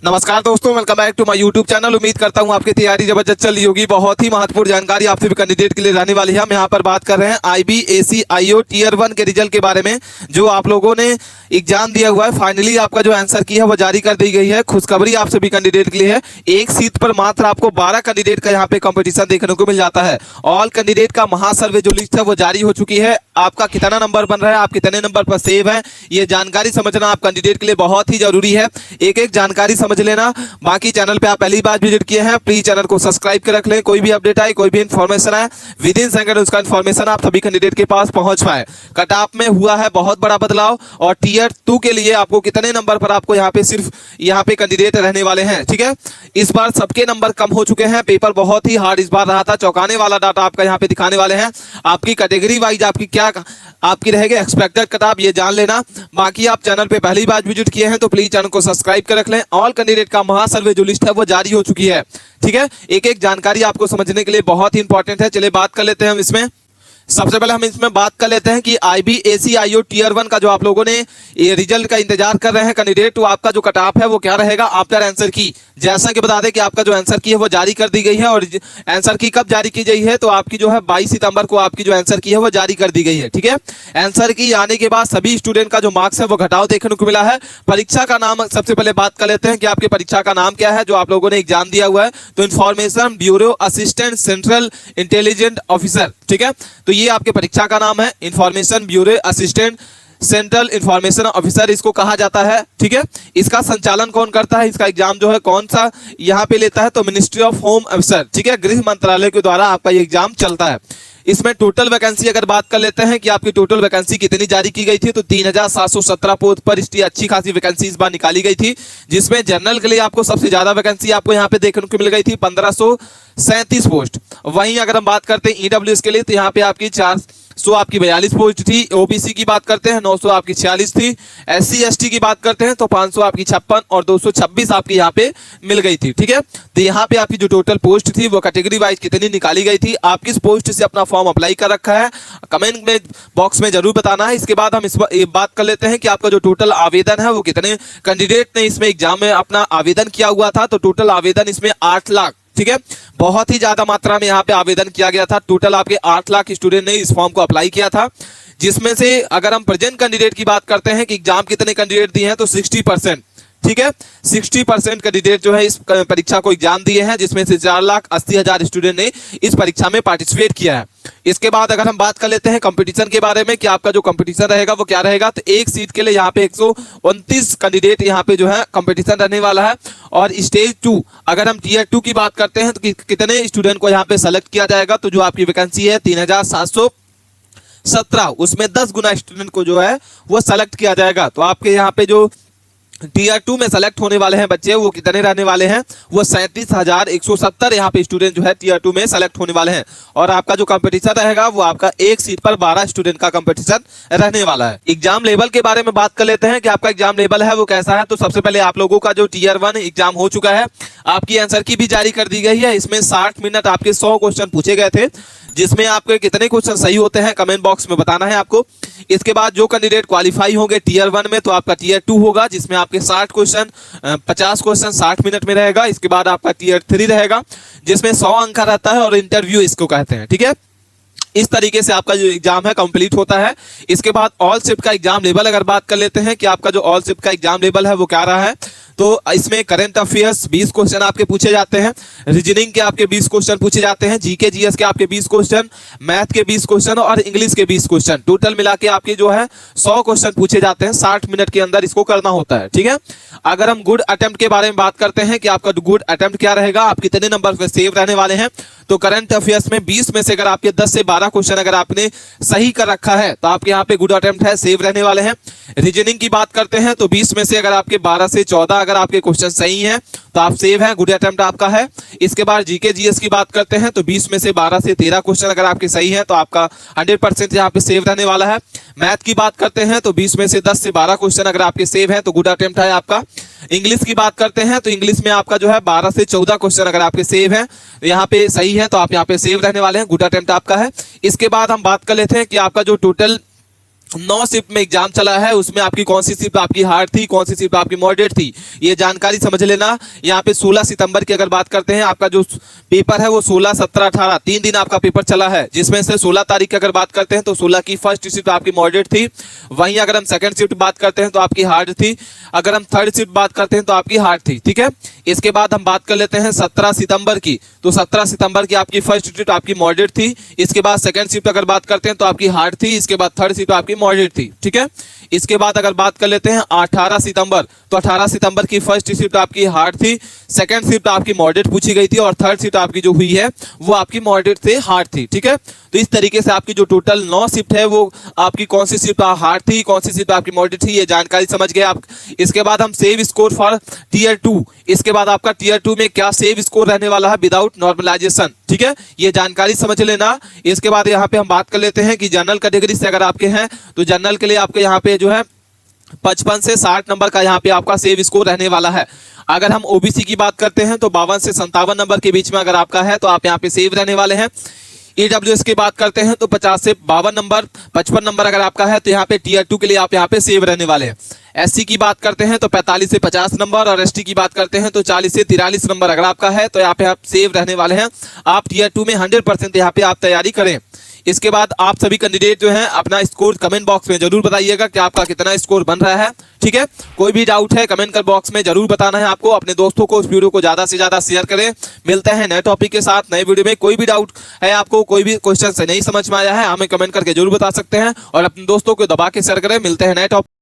नमस्कार दोस्तों, welcome back to my YouTube channel. उम्मीद करता हूं आपकी तैयारी जबरदस्त चल रही होगी। बहुत ही महत्वपूर्ण जानकारी आप सभी कैंडिडेट के लिए रहने वाली है। हम यहां पर बात कर रहे हैं IBAC-IO टीयर 1 के रिजल्ट के बारे में। जो आप लोगों ने एग्जाम दिया हुआ है, फाइनली आपका जो आंसर की है वो जारी कर दी गई है। खुशखबरी आप सभी कैंडिडेट के लिए है, एक सीट पर मात्र आपको 12 कैंडिडेट का यहाँ पे कंपटीशन देखने को मिल जाता है। ऑल कैंडिडेट का महासर्वे जो लिस्ट है वो जारी हो चुकी है। आपका कितना नंबर बन रहा है, आप कितने नंबर पर सेव है, ये जानकारी समझना आप कैंडिडेट के लिए बहुत ही जरूरी है। एक एक जानकारी समझ लेना। बाकी चैनल पे आप पहली बार विजिट किए हैं, प्लीज चैनल को सब्सक्राइब कर रख लें। कोई भी अपडेट आए, कोई भी इन्फॉर्मेशन आए, विद इन सेकंड उसका इन्फॉर्मेशन आप सभी कैंडिडेट के पास पहुंच पाए। कट ऑफ में हुआ है बहुत बड़ा बदलाव, और टीयर 2 के लिए आपको कितने नंबर पर आपको यहाँ पे सिर्फ यहाँ पे कैंडिडेट रहने वाले हैं, ठीक है। इस बार सबके नंबर कम हो चुके हैं। पेपर बहुत ही हार्ड इस बार रहा था। चौंकाने वाला डाटा आपका यहाँ पे दिखाने वाले हैं। आपकी कैटेगरी वाइज आपकी क्या आपकी रहेगी एक्सपेक्टेड कट ऑफ, ये जान लेना। बाकी आप चैनल पे पहली बार विजिट किए हैं तो प्लीज चैनल को सब्सक्राइब कर रख लें। ऑल कैंडिडेट का महासर्वे जो लिस्ट है वो जारी हो चुकी है, ठीक है। एक एक जानकारी आपको समझने के लिए बहुत ही इंपॉर्टेंट है। चलिए बात कर लेते हैं हम इसमें। सबसे पहले हम इसमें बात कर लेते हैं कि IBAC-IO टीयर 1 का जो आप लोगों ने ये रिजल्ट का इंतजार कर रहे हैं कैंडिडेट, तो आपका जो कट ऑफ है वो क्या रहेगा आफ्टर आंसर की। जैसा कि बता दें कि आपका जो आंसर की है वो जारी कर दी गई है, और आंसर की कब जारी की गई है, तो आपकी जो है 22 सितंबर को आपकी जो आंसर की है वो जारी कर दी गई है, ठीक है। आंसर की आने के बाद सभी स्टूडेंट का जो मार्क्स है वो घटाव देखने को मिला है। परीक्षा का नाम सबसे पहले बात कर लेते हैं कि आपकी परीक्षा का नाम क्या है जो आप लोगों ने एग्जाम दिया हुआ है। तो information bureau assistant central intelligent officer, ठीक है। तो ये आपके परीक्षा का नाम है, information bureau assistant central information officer इसको कहा जाता है, ठीक है। इसका संचालन कौन करता है, इसका एग्जाम जो है कौन सा यहाँ पे लेता है, तो मिनिस्ट्री ऑफ होम अफसर, ठीक है, गृह मंत्रालय के द्वारा आपका ये एग्जाम चलता है। इसमें टोटल वैकेंसी अगर बात कर लेते हैं कि आपकी टोटल वैकेंसी कितनी जारी की गई थी, तो 3717 पोस्ट पर इसकी अच्छी खासी वैकेंसी इस बार निकाली गई थी। जिसमें जनरल के लिए आपको सबसे ज्यादा वैकेंसी आपको यहाँ पे देखने को मिल गई थी 1537 पोस्ट। वहीं अगर हम बात करते हैं EWS के लिए, तो यहाँ पे आपकी 400 आपकी 42 पोस्ट थी। OBC की बात करते हैं 900 आपकी 46 थी। SC ST की बात करते हैं तो 500 आपकी 56 और 226 आपकी यहाँ पे मिल गई थी, ठीक है। तो यहाँ पे आपकी जो टोटल पोस्ट थी वो कैटेगरी वाइज कितनी निकाली गई थी, आप किस पोस्ट से अपना फॉर्म अप्लाई कर रखा है, कमेंट में बॉक्स में जरूर बताना है। इसके बाद हम इस बात कर लेते हैं कि आपका जो टोटल आवेदन है वो कितने कैंडिडेट ने इसमें एग्जाम में अपना आवेदन किया हुआ था। तो टोटल आवेदन इसमें 8 लाख, ठीक है, बहुत ही ज्यादा मात्रा में यहाँ पे आवेदन किया गया था। टोटल आपके 8 लाख स्टूडेंट ने इस फॉर्म को अप्लाई किया था। जिसमें से अगर हम प्रेजेंट कैंडिडेट की बात करते हैं कि एग्जाम कितने कैंडिडेट दिए हैं, तो 60%, ठीक है, 60% कैंडिडेट जो है इस परीक्षा को एग्जाम दिए हैं, जिसमें से 4,80,000 स्टूडेंट ने इस परीक्षा में पार्टिसिपेट किया है। इसके बाद अगर हम बात कर लेते हैं कंपटीशन के बारे में कि आपका जो कंपटीशन रहेगा वो क्या रहेगा, तो एक सीट के लिए यहाँ पे 129 कैंडिडेट यहाँ पे जो है कंपटीशन रहने वाला है। और स्टेज 2 अगर हम टीयर 2 की बात करते हैं तो कितने स्टूडेंट को यहाँ पे सेलेक्ट किया जाएगा, तो जो आपकी वैकेंसी है 3717, उसमें 10 गुना स्टूडेंट को जो है वो सेलेक्ट किया जाएगा। तो आपके यहाँ पे जो टीयर 2 में सेलेक्ट होने वाले हैं बच्चे वो कितने रहने वाले हैं, वो 37,170 यहाँ पे स्टूडेंट जो है टीयर 2 में सेलेक्ट होने वाले हैं। और आपका जो कंपटीशन रहेगा वो आपका एक सीट पर 12 स्टूडेंट का कंपटीशन रहने वाला है। एग्जाम लेवल के बारे में बात कर लेते हैं कि आपका एग्जाम लेवल है वो कैसा है। तो सबसे पहले आप लोगों का जो टीयर 1 एग्जाम हो चुका है, आपकी आंसर की भी जारी कर दी गई है। इसमें 60 मिनट आपके 100 क्वेश्चन पूछे गए थे, जिसमें आपके कितने क्वेश्चन सही होते हैं कमेंट बॉक्स में बताना है आपको। इसके बाद जो कैंडिडेट क्वालिफाई होंगे टीयर 1 में, तो आपका टीयर 2 होगा, जिसमें आपके 60 क्वेश्चन 50 क्वेश्चन 60 मिनट में रहेगा। इसके बाद आपका टीयर 3 रहेगा, जिसमें 100 अंक का रहता है और इंटरव्यू इसको कहते हैं, ठीक है। इस तरीके से आपका जो एग्जाम है कंप्लीट होता है। इसके बाद ऑल शिफ्ट का एग्जाम लेवल अगर बात कर लेते हैं कि आपका जो ऑल शिफ्ट का एग्जाम लेवल है वो क्या रहा है, तो इसमें करंट अफेयर्स 20 क्वेश्चन आपके पूछे जाते हैं, रीजनिंग के आपके 20 क्वेश्चन पूछे जाते हैं, जीके जीएस के आपके 20 क्वेश्चन, मैथ के 20 क्वेश्चन और इंग्लिश के 20 क्वेश्चन, टोटल मिला के आपके जो है 100 क्वेश्चन पूछे जाते हैं। 60 मिनट के अंदर इसको करना होता है, ठीक है। अगर हम गुड अटेम्प्ट के बारे में बात करते हैं कि आपका गुड अटेम्प्ट क्या रहेगा, आप कितने नंबर पे सेव रहने वाले हैं, तो करंट अफेयर्स में 20 में से अगर आपके 10 से 12 क्वेश्चन अगर आपने सही कर रखा है तो आपके यहाँ पे गुड अटेम्प्ट है, सेव रहने वाले हैं। रीजनिंग की बात करते हैं तो 20 में से अगर आपके 12 से 14 अगर आपके क्वेश्चन सही हैं तो आप सेव हैं, गुड अटेम्प्ट आपका है। इसके बाद जीके जीएस की बात करते हैं तो 20 में से 12 से 13 क्वेश्चन अगर आपके सही हैं तो आपका 100% यहाँ पे सेव रहने वाला है। मैथ की बात करते हैं तो 20 में से 10 से 12 क्वेश्चन अगर आपके सेव हैं तो गुड अटेम्प्ट है आपका। इंग्लिश की बात करते हैं तो इंग्लिश में आपका जो है 12 से 14 क्वेश्चन अगर आपके सेव हैं यहाँ पे सही है तो आप यहाँ पे सेव रहने वाले हैं, गुड अटेम्प्ट आपका है। इसके बाद हम बात कर लेते हैं कि आपका जो टोटल 9 शिफ्ट में एग्जाम चला है, उसमें आपकी कौन सी शिफ्ट आपकी हार्ड थी, कौन सी शिफ्ट आपकी मॉडरेट थी, ये जानकारी समझ लेना। यहाँ पे 16 सितंबर की अगर बात करते हैं, आपका जो पेपर है वो 16, 17, 18 3 दिन आपका पेपर चला है, जिसमें से 16 तारीख की अगर बात करते हैं तो 16 की फर्स्ट शिफ्ट आपकी मॉडरेट थी। वहीं अगर हम सेकंड शिफ्ट बात करते हैं तो आपकी हार्ड थी। अगर हम थर्ड शिफ्ट बात करते हैं तो आपकी हार्ड थी। ठीक है, इसके बाद हम बात कर लेते हैं 17 सितंबर की। तो 17 सितंबर की आपकी फर्स्ट शिफ्ट आपकी मॉडरेट थी। इसके बाद सेकंड शिफ्ट अगर बात करते हैं तो आपकी हार्ड थी। इसके बाद थर्ड शिफ्ट आपकी मॉडरेट थी। ठीक है, इसके बाद अगर बात कर लेते हैं 18 सितंबर, तो 18 सितंबर की फर्स्ट शिफ्ट आपकी हार्ड थी, सेकंड शिफ्ट आपकी मॉडरेट पूछी गई थी और थर्ड शिफ्ट आपकी जो हुई है वो आपकी मॉडरेट से हार्ड थी। ठीक है, तो इस तरीके से आपकी जो टोटल 9 शिफ्ट है वो आपकी कौन सी शिफ्ट हार्ड थी, कौन सी शिफ्ट आपकी मॉडरेट थी, ये जानकारी समझ गए आप। इसके बाद हम सेव स्कोर फॉर टीयर 2, इसके बाद आपका टीयर 2 में क्या सेव स्कोर रहने वाला है विदाउट नॉर्मलाइजेशन। ठीक है, ये जानकारी समझ लेना। इसके बाद यहाँ पे हम बात कर लेते हैं कि जनरल कैटेगरी से अगर आपके हैं तो जनरल के लिए आपके यहाँ पे जो है 55 से 60 नंबर का यहाँ पे आपका सेव स्कोर रहने वाला है। अगर हम ओबीसी की बात करते हैं तो 52 से 57 नंबर के बीच में अगर आपका है तो आप यहाँ पे सेव रहने वाले हैं। ईडब्ल्यूएस की बात करते हैं तो 50 से 52 नंबर, 55 नंबर अगर आपका है तो यहाँ पे टीयर 2 के लिए आप यहाँ पे सेव रहने वाले हैं। एससी की बात करते हैं तो 45 से 50 नंबर और एसटी की बात करते हैं तो 40 से 43 नंबर अगर आपका है तो यहाँ पे आप सेव रहने वाले हैं। आप टीयर 2 में 100% यहाँ पे आप तैयारी करें। इसके बाद आप सभी कैंडिडेट जो हैं अपना स्कोर कमेंट बॉक्स में जरूर बताइएगा कि आपका कितना स्कोर बन रहा है। ठीक है, कोई भी डाउट है कमेंट कर बॉक्स में जरूर बताना है आपको। अपने दोस्तों को उस वीडियो को ज्यादा से ज्यादा शेयर करें। मिलते हैं नए टॉपिक के साथ नए वीडियो में। कोई भी डाउट है आपको, कोई भी क्वेश्चन से नहीं समझ में आया है, हमें कमेंट करके जरूर बता सकते हैं और अपने दोस्तों को दबा के शेयर करें। मिलते हैं नए टॉपिक।